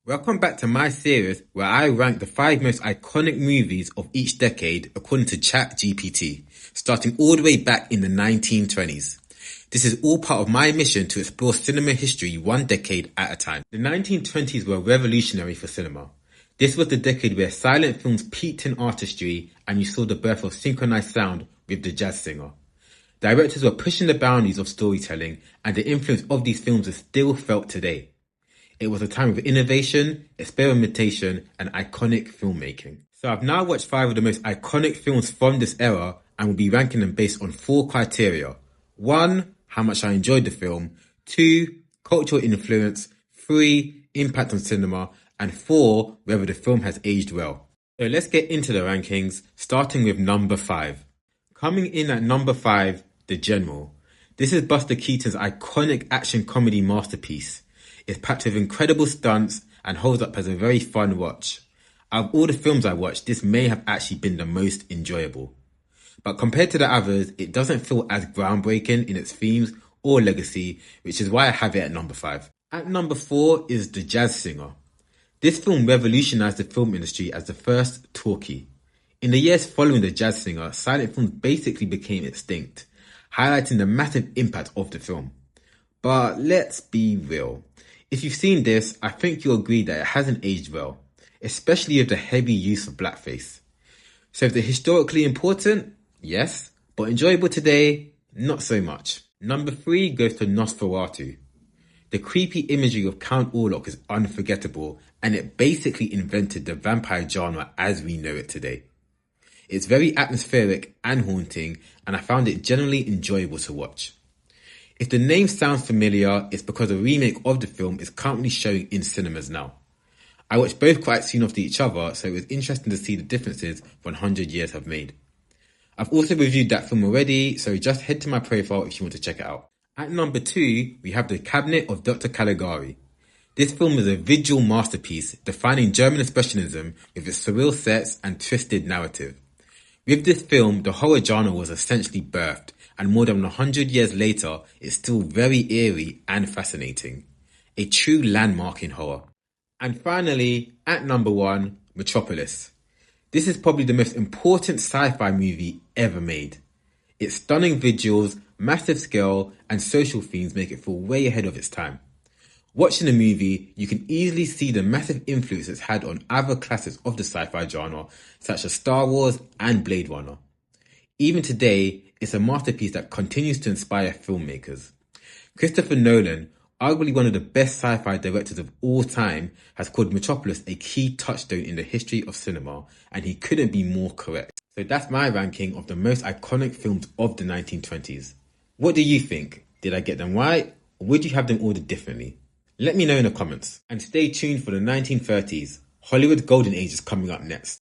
Welcome back to my series where I rank the 5 most iconic movies of each decade according to ChatGPT, starting all the way back in the 1920s. This is all part of my mission to explore cinema history one decade at a time. The 1920s were revolutionary for cinema. This was the decade where silent films peaked in artistry and you saw the birth of synchronized sound with the jazz singer. Directors were pushing the boundaries of storytelling and the influence of these films is still felt today. It was a time of innovation, experimentation, and iconic filmmaking. So I've now watched 5 of the most iconic films from this era and will be ranking them based on 4 criteria. 1, how much I enjoyed the film. 2, cultural influence. 3, impact on cinema. And 4, whether the film has aged well. So let's get into the rankings, starting with number 5. Coming in at number 5, The General. This is Buster Keaton's iconic action comedy masterpiece. It's packed with incredible stunts and holds up as a very fun watch. Out of all the films I watched, this may have actually been the most enjoyable. But compared to the others, it doesn't feel as groundbreaking in its themes or legacy, which is why I have it at number 5. At number 4 is The Jazz Singer. This film revolutionized the film industry as the first talkie. In the years following The Jazz Singer, silent films basically became extinct, highlighting the massive impact of the film. But let's be real. If you've seen this, I think you'll agree that it hasn't aged well, especially with the heavy use of blackface. So is it historically important? Yes. But enjoyable today? Not so much. Number 3 goes to Nosferatu. The creepy imagery of Count Orlok is unforgettable, and it basically invented the vampire genre as we know it today. It's very atmospheric and haunting, and I found it generally enjoyable to watch. If the name sounds familiar, it's because a remake of the film is currently showing in cinemas now. I watched both quite soon after each other, so it was interesting to see the differences 100 years have made. I've also reviewed that film already, so just head to my profile if you want to check it out. At number 2, we have The Cabinet of Dr. Caligari. This film is a visual masterpiece defining German Expressionism with its surreal sets and twisted narrative. With this film, the horror genre was essentially birthed, and more than 100 years later, it's still very eerie and fascinating. A true landmark in horror. And finally, at number 1, Metropolis. This is probably the most important sci-fi movie ever made. Its stunning visuals, massive scale, and social themes make it feel way ahead of its time. Watching the movie, you can easily see the massive influence it's had on other classics of the sci-fi genre, such as Star Wars and Blade Runner. Even today, it's a masterpiece that continues to inspire filmmakers. Christopher Nolan, arguably one of the best sci-fi directors of all time, has called Metropolis a key touchstone in the history of cinema, and he couldn't be more correct. So that's my ranking of the most iconic films of the 1920s. What do you think? Did I get them right, or would you have them ordered differently? Let me know in the comments. And stay tuned for the 1930s. Hollywood's golden age is coming up next.